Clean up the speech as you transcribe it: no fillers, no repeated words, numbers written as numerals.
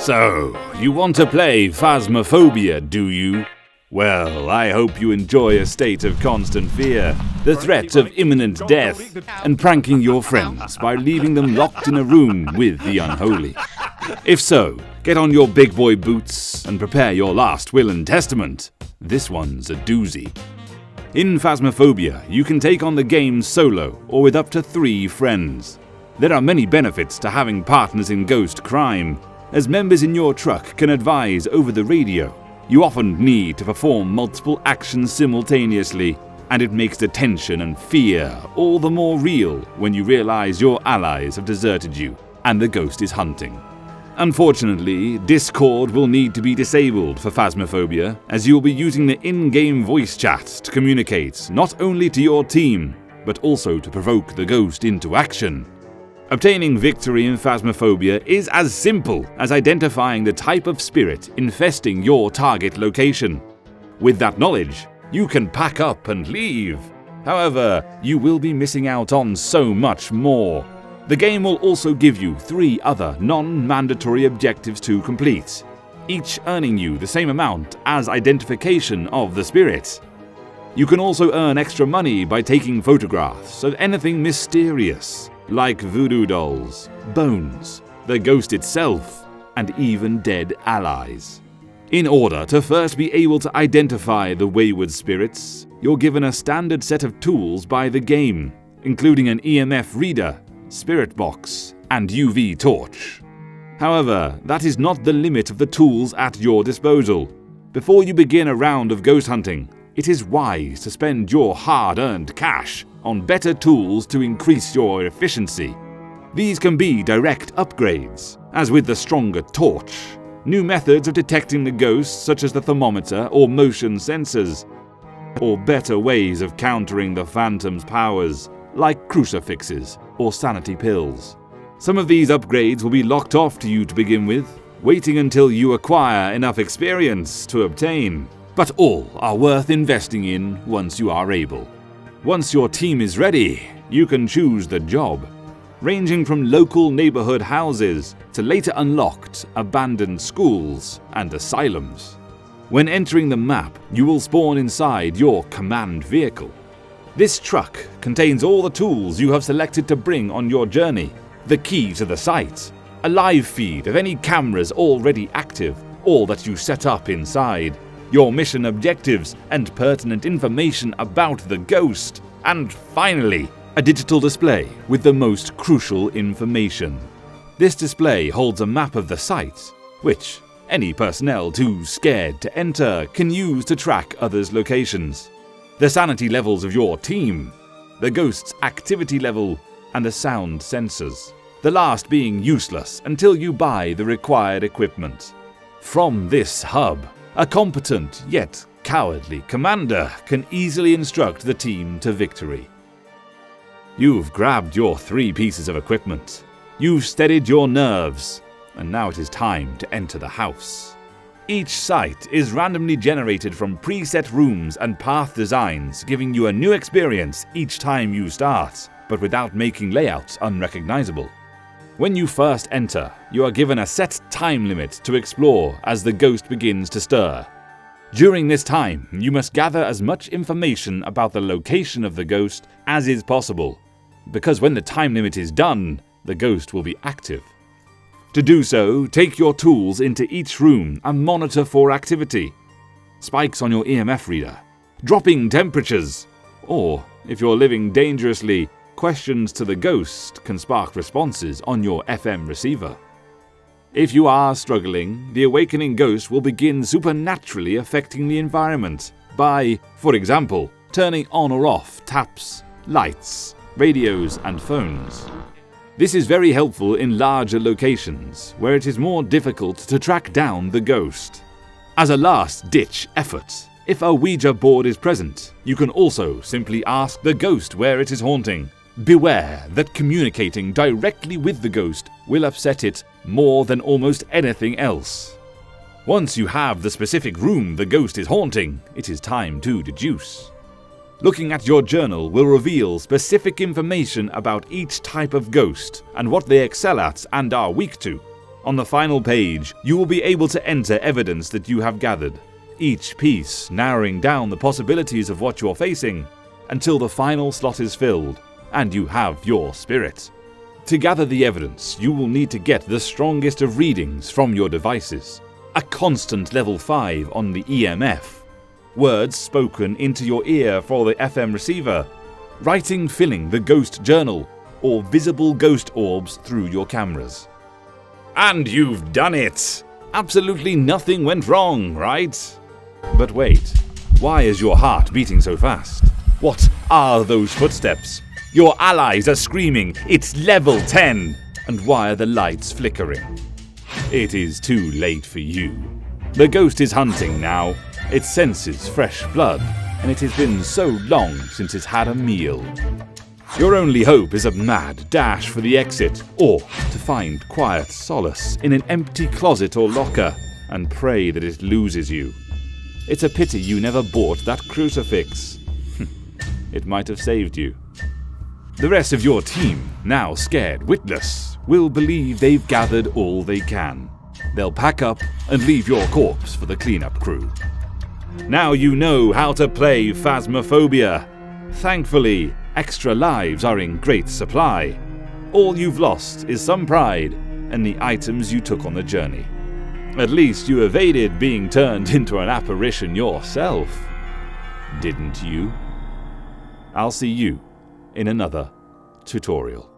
So, you want to play Phasmophobia, do you? Well, I hope you enjoy a state of constant fear, the threat of imminent death, and pranking your friends by leaving them locked in a room with the unholy. If so, get on your big boy boots and prepare your last will and testament. This one's a doozy. In Phasmophobia, you can take on the game solo or with up to 3 friends. There are many benefits to having partners in ghost crime, as members in your truck can advise over the radio. You often need to perform multiple actions simultaneously, and it makes the tension and fear all the more real when you realize your allies have deserted you and the ghost is hunting. Unfortunately, Discord will need to be disabled for Phasmophobia, as you will be using the in-game voice chat to communicate not only to your team, but also to provoke the ghost into action. Obtaining victory in Phasmophobia is as simple as identifying the type of spirit infesting your target location. With that knowledge, you can pack up and leave. However, you will be missing out on so much more. The game will also give you 3 other non-mandatory objectives to complete, each earning you the same amount as identification of the spirit. You can also earn extra money by taking photographs of anything mysterious, like voodoo dolls, bones, the ghost itself, and even dead allies. In order to first be able to identify the wayward spirits, you're given a standard set of tools by the game, including an EMF reader, spirit box, and UV torch. However, that is not the limit of the tools at your disposal. Before you begin a round of ghost hunting, it is wise to spend your hard-earned cash on better tools to increase your efficiency. These can be direct upgrades, as with the stronger torch, new methods of detecting the ghosts such as the thermometer or motion sensors, or better ways of countering the phantom's powers, like crucifixes or sanity pills. Some of these upgrades will be locked off to you to begin with, waiting until you acquire enough experience to obtain. But all are worth investing in once you are able. Once your team is ready, you can choose the job, ranging from local neighborhood houses to later unlocked abandoned schools and asylums. When entering the map, you will spawn inside your command vehicle. This truck contains all the tools you have selected to bring on your journey, the key to the site, a live feed of any cameras already active, all that you set up inside, your mission objectives and pertinent information about the ghost, and finally, a digital display with the most crucial information. This display holds a map of the site, which any personnel too scared to enter can use to track others' locations, the sanity levels of your team, the ghost's activity level, and the sound sensors, the last being useless until you buy the required equipment. From this hub, a competent yet cowardly commander can easily instruct the team to victory. You've grabbed your 3 pieces of equipment, you've steadied your nerves, and now it is time to enter the house. Each site is randomly generated from preset rooms and path designs, giving you a new experience each time you start, but without making layouts unrecognizable. When you first enter, you are given a set time limit to explore as the ghost begins to stir. During this time, you must gather as much information about the location of the ghost as is possible, because when the time limit is done, the ghost will be active. To do so, take your tools into each room and monitor for activity. Spikes on your EMF reader, dropping temperatures, or, if you're living dangerously, questions to the ghost can spark responses on your FM receiver. If you are struggling, the awakening ghost will begin supernaturally affecting the environment by, for example, turning on or off taps, lights, radios, and phones. This is very helpful in larger locations where it is more difficult to track down the ghost. As a last-ditch effort, if a Ouija board is present, you can also simply ask the ghost where it is haunting. Beware that communicating directly with the ghost will upset it more than almost anything else. Once you have the specific room the ghost is haunting, it is time to deduce. Looking at your journal will reveal specific information about each type of ghost and what they excel at and are weak to. On the final page, you will be able to enter evidence that you have gathered, each piece narrowing down the possibilities of what you're facing, until the final slot is filled, and you have your spirit. To gather the evidence, you will need to get the strongest of readings from your devices, a constant level 5 on the EMF, words spoken into your ear for the FM receiver, writing filling the ghost journal, or visible ghost orbs through your cameras. And you've done it! Absolutely nothing went wrong, right? But wait, why is your heart beating so fast? What are those footsteps? Your allies are screaming, "It's level 10!" And why are the lights flickering? It is too late for you. The ghost is hunting now. It senses fresh blood, and it has been so long since it's had a meal. Your only hope is a mad dash for the exit, or to find quiet solace in an empty closet or locker, and pray that it loses you. It's a pity you never bought that crucifix. It might have saved you. The rest of your team, now scared witless, will believe they've gathered all they can. They'll pack up and leave your corpse for the cleanup crew. Now you know how to play Phasmophobia. Thankfully, extra lives are in great supply. All you've lost is some pride and the items you took on the journey. At least you evaded being turned into an apparition yourself. Didn't you? I'll see you in another tutorial.